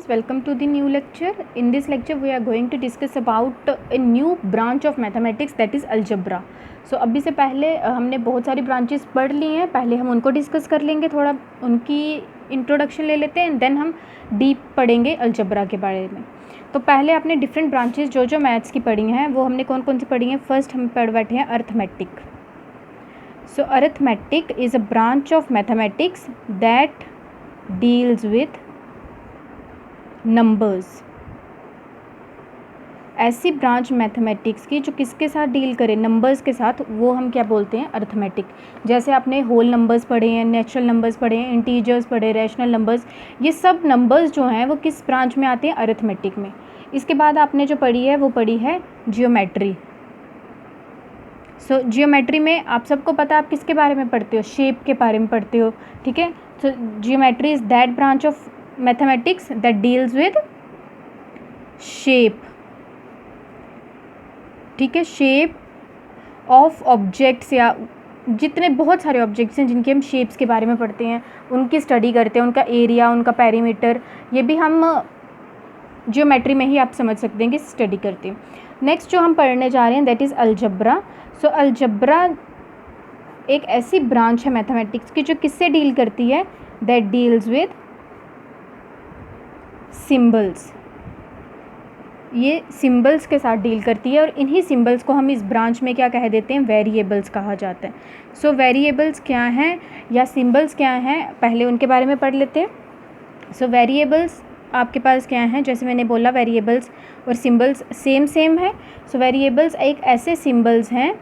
students, welcome to the new lecture. In this lecture we are going to discuss about a new branch of mathematics, that is algebra. So अभी से पहले हमने बहुत सारी branches पढ़ ली हैं, पहले हम उनको डिस्कस कर लेंगे, थोड़ा उनकी इंट्रोडक्शन ले लेते हैं, देन हम डीप पढ़ेंगे अलजेब्रा के बारे में. तो पहले आपने डिफरेंट ब्रांचेस जो मैथ्स की पढ़ी हैं वो हमने कौन कौन सी पढ़ी हैं. फर्स्ट हम पढ़ बैठे हैं arithmetic. So arithmetic is a branch of mathematics that deals with numbers. ऐसी ब्रांच मैथमेटिक्स की जो किसके साथ डील करे, नंबर्स के साथ, वो हम क्या बोलते हैं, अर्थमेटिक. जैसे आपने होल नंबर्स पढ़े हैं, नेचुरल नंबर्स पढ़े हैं, इंटीजर्स पढ़े, रैशनल नंबर्स, ये सब नंबर्स जो हैं वो किस ब्रांच में आते हैं, अर्थमेटिक में. इसके बाद आपने जो पढ़ी है वो पढ़ी है जियोमेट्री. सो जियोमेट्री में आप सबको पता है आप किसके बारे में पढ़ते हो, शेप के बारे में पढ़ते हो, ठीक है. So geometry is that branch of mathematics that deals with shape, ठीक है. शेप ऑफ ऑब्जेक्ट्स, या जितने बहुत सारे ऑब्जेक्ट्स हैं जिनके हम शेप्स के बारे में पढ़ते हैं, उनकी स्टडी करते हैं, उनका एरिया, उनका पेरीमीटर, ये भी हम जियोमेट्री में ही आप समझ सकते हैं कि स्टडी करते हैं. नेक्स्ट जो हम पढ़ने जा रहे हैं that is algebra. So algebra एक ऐसी ब्रांच है मैथमेटिक्स की जो किससे डील करती है, दैट डील्स विद सिंबल्स. ये सिंबल्स के साथ डील करती है और इन्हीं सिंबल्स को हम इस ब्रांच में क्या कह देते हैं, वेरिएबल्स कहा जाता है. सो वेरिएबल्स क्या हैं या सिंबल्स क्या हैं, पहले उनके बारे में पढ़ लेते हैं. सो वेरिएबल्स आपके पास क्या हैं, जैसे मैंने बोला वेरिएबल्स और सिंबल्स सेम है. सो वेरिएबल्स एक ऐसे सिंबल्स हैं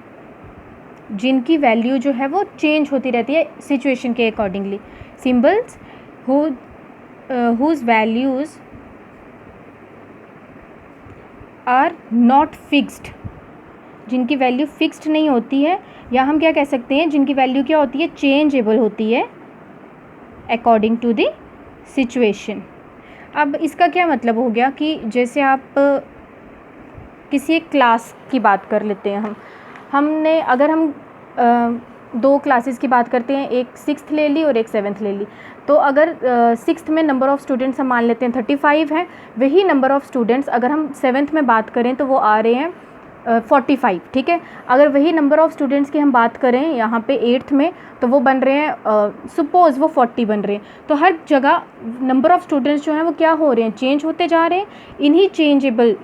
जिनकी वैल्यू जो है वो चेंज होती रहती है सिचुएशन के accordingly. Symbols whose values are not fixed, जिनकी वैल्यू फिक्स्ड नहीं होती है, या हम क्या कह सकते हैं जिनकी वैल्यू क्या होती है, चेंजेबल होती है अकॉर्डिंग टू द सिचुएशन. अब इसका क्या मतलब हो गया कि जैसे आप किसी एक क्लास की बात कर लेते हैं, हमने अगर हम दो क्लासेस की बात करते हैं, एक 6th ले ली और एक 7th ले ली, तो अगर 6th में नंबर ऑफ़ स्टूडेंट्स हम मान लेते हैं 35 हैं, वही नंबर ऑफ़ स्टूडेंट्स अगर हम 7th में बात करें तो वो आ रहे हैं 45, ठीक है. अगर वही नंबर ऑफ़ स्टूडेंट्स की हम बात करें यहाँ पे 8th में, तो वो बन रहे हैं सपोज़ वो 40 बन रहे हैं. तो हर जगह नंबर ऑफ़ स्टूडेंट्स जो हैं वो क्या हो रहे हैं, चेंज होते जा रहे हैं. इन्हीं चेंजेबल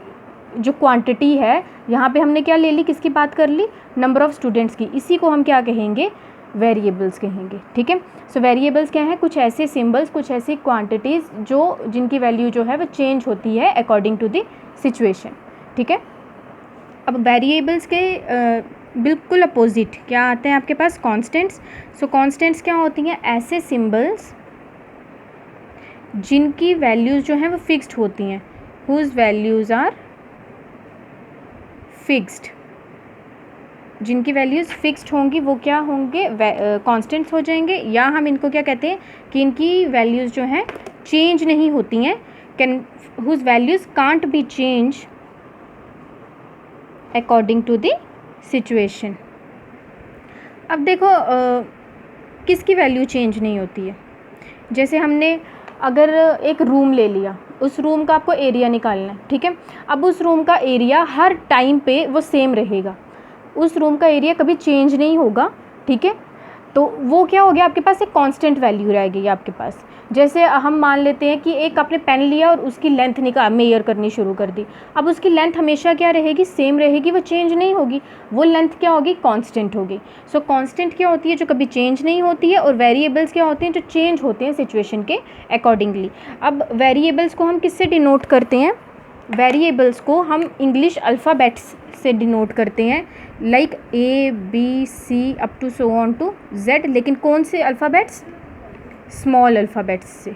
जो क्वांटिटी है, यहाँ पे हमने क्या ले ली, किसकी बात कर ली, नंबर ऑफ़ स्टूडेंट्स की, इसी को हम क्या कहेंगे, वेरिएबल्स कहेंगे, ठीक है. सो वेरिएबल्स क्या हैं, कुछ ऐसे सिंबल्स, कुछ ऐसी क्वांटिटीज़ जो जिनकी वैल्यू जो है वो चेंज होती है अकॉर्डिंग टू द सिचुएशन, ठीक है. अब वेरिएबल्स के बिल्कुल अपोजिट क्या आते हैं आपके पास, कॉन्स्टेंट्स. सो कॉन्स्टेंट्स क्या होती हैं, ऐसे सिंबल्स जिनकी वैल्यूज़ जो हैं वो फिक्स्ड होती हैं, हुज वैल्यूज़ आर फिक्स्ड, जिनकी वैल्यूज़ फिक्स्ड होंगी वो क्या होंगे, कॉन्स्टेंट्स हो जाएंगे. या हम इनको क्या कहते हैं कि इनकी वैल्यूज़ जो हैं चेंज नहीं होती हैं, can whose values can't be change according to the situation. अब देखो किसकी वैल्यू चेंज नहीं होती है. जैसे हमने अगर एक रूम ले लिया, उस रूम का आपको एरिया निकालना है, ठीक है. अब उस रूम का एरिया हर टाइम पे वो सेम रहेगा, उस रूम का एरिया कभी चेंज नहीं होगा, ठीक है. तो वो क्या हो गया, आपके पास एक कांस्टेंट वैल्यू रह गई आपके पास. जैसे हम मान लेते हैं कि एक आपने पेन लिया और उसकी लेंथ मेयर करनी शुरू कर दी. अब उसकी लेंथ हमेशा क्या रहेगी, सेम रहेगी, वो चेंज नहीं होगी. वो लेंथ क्या होगी, कांस्टेंट होगी. सो कांस्टेंट क्या होती है, जो कभी चेंज नहीं होती है, और वेरिएबल्स क्या होते हैं, जो चेंज होते हैं सिचुएशन के अकॉर्डिंगली. अब वेरिएबल्स को हम किससे डिनोट करते हैं, वेरिएबल्स को हम इंग्लिश अल्फ़ाबेट्स से डिनोट करते हैं, like ABC up to so on to Z. लेकिन कौन से अल्फ़ाबेट्स, स्मॉल अल्फ़ाबेट्स से,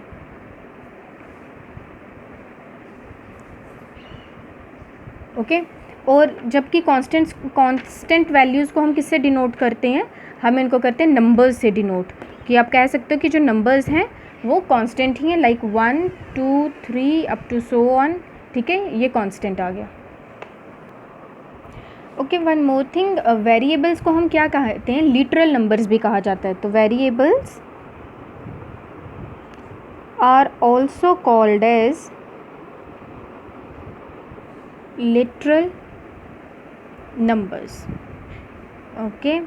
ओके. और जबकि कांस्टेंट वैल्यूज़ को हम किससे डिनोट करते हैं, हम इनको करते हैं नंबर्स से डिनोट. कि आप कह सकते हो कि जो नंबर्स हैं वो कांस्टेंट ही हैं, like 1 2 3 up to so on, ठीक है, ये कांस्टेंट आ गया. Okay, one more thing, variables को हम क्या कहते हैं, लिटरल नंबर्स भी कहा जाता है. तो variables are also called as literal numbers. Okay,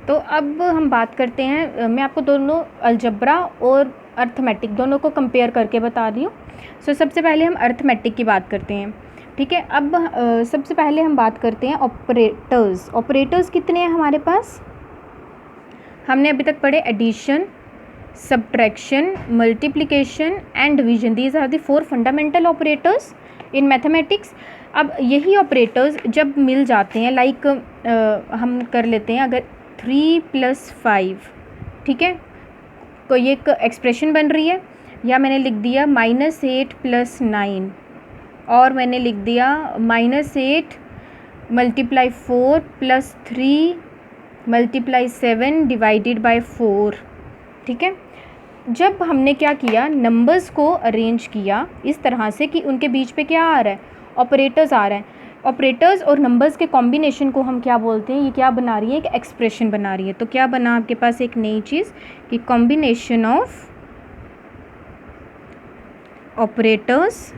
तो अब हम बात करते हैं, मैं आपको दोनों अलजब्रा और अर्थमेटिक दोनों को कंपेयर करके बता रही हूँ। सो सबसे पहले हम अर्थमेटिक की बात करते हैं, ठीक है। अब सबसे पहले हम बात करते हैं ऑपरेटर्स। ऑपरेटर्स कितने हैं हमारे पास? हमने अभी तक पढ़े addition, subtraction, multiplication and division. These are the 4 fundamental operators in mathematics. अब यही ऑपरेटर्स जब मिल जाते हैं, लाइक हम कर लेते हैं, अगर 3 + 5, ठीक है, कोई एक एक्सप्रेशन बन रही है, या मैंने लिख दिया -8 + 9, और मैंने लिख दिया -8 × 4 + 3 × 7 / 4, ठीक है। जब हमने क्या किया, नंबर्स को अरेंज किया इस तरह से कि उनके बीच पे क्या आ रहा है, ऑपरेटर्स आ रहे हैं। ऑपरेटर्स और नंबर्स के कॉम्बिनेशन को हम क्या बोलते हैं, ये क्या बना रही है, एक एक्सप्रेशन बना रही है। तो क्या बना आपके पास एक नई चीज़ कि combination of operators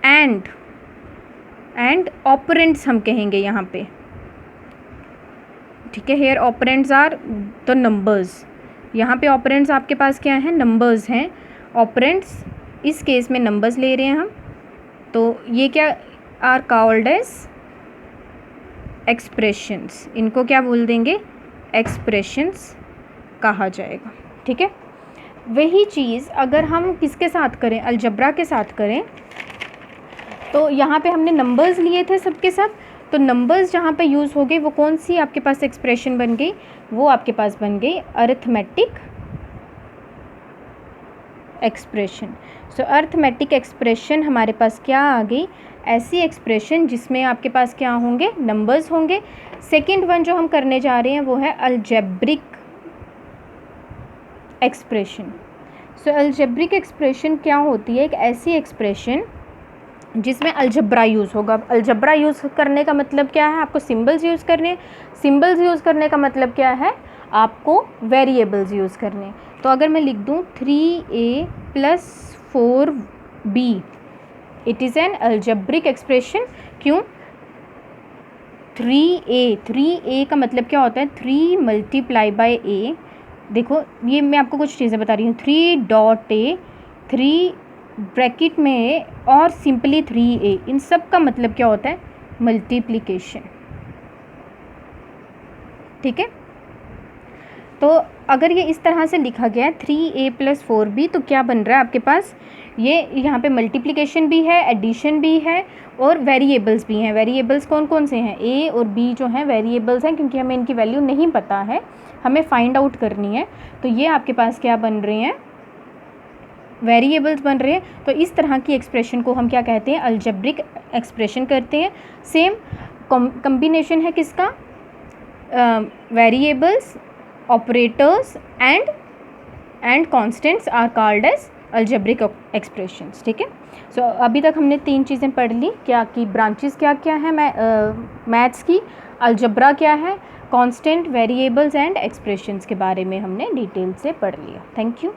and operands हम कहेंगे यहाँ पे, ठीक है। Here operands are the numbers. यहाँ पे ऑपरेंड्स आपके पास क्या हैं, नंबर्स हैं। ऑपरेंड्स इस केस में नंबर्स ले रहे हैं हम, तो ये क्या आर कॉल्ड एज एक्सप्रेशंस। इनको क्या बोल देंगे, एक्सप्रेशंस कहा जाएगा, ठीक है। वही चीज़ अगर हम किसके साथ करें, अलजब्रा के साथ करें, तो यहाँ पे हमने नंबर्स लिए थे सबके सब, तो नंबर्स जहाँ पे यूज़ हो गए वो कौन सी आपके पास एक्सप्रेशन बन गई, वो आपके पास बन गई अरिथमेटिक एक्सप्रेशन। सो अरिथमेटिक एक्सप्रेशन हमारे पास क्या आ गई, ऐसी एक्सप्रेशन जिसमें आपके पास क्या होंगे, नंबर्स होंगे। सेकंड वन जो हम करने जा रहे हैं वो है अलजेब्रिक एक्सप्रेशन। सो अलजेब्रिक एक्सप्रेशन क्या होती है, एक ऐसी एक्सप्रेशन जिसमें अलजब्रा यूज़ होगा। अलजब्रा यूज़ करने का मतलब क्या है, आपको सिंबल्स यूज़ करने। सिंबल्स यूज़ करने का मतलब क्या है, आपको वेरिएबल्स यूज़ करने। तो अगर मैं लिख दूँ 3a + 4b, it is an algebraic expression. क्यों, 3a का मतलब क्या होता है, 3 × a। देखो ये मैं आपको कुछ चीज़ें बता रही हूँ, 3.a, 3 ब्रैकेट में और सिंपली 3a, इन सब का मतलब क्या होता है, मल्टीप्लिकेशन, ठीक है। तो अगर ये इस तरह से लिखा गया है 3a + 4b, तो क्या बन रहा है आपके पास, ये यहाँ पे मल्टीप्लिकेशन भी है, एडिशन भी है और वेरिएबल्स भी हैं। वेरिएबल्स कौन कौन से हैं, a और b जो हैं वेरिएबल्स हैं, क्योंकि हमें इनकी वैल्यू नहीं पता है, हमें फाइंड आउट करनी है। तो ये आपके पास क्या बन रहे हैं, वेरिएबल्स बन रहे हैं। तो इस तरह की एक्सप्रेशन को हम क्या कहते हैं, अलजेब्रिक एक्सप्रेशन करते हैं। सेम कॉम्बिनेशन है किसका, variables, operators and constants are called as algebraic expressions, ठीक है। सो अभी तक हमने 3 चीज़ें पढ़ ली, क्या कि ब्रांचेस क्या क्या है मैथ्स की, अलजब्रा क्या है, कांस्टेंट, वेरिएबल्स एंड एक्सप्रेशंस के बारे में हमने डिटेल से पढ़ लिया। Thank you.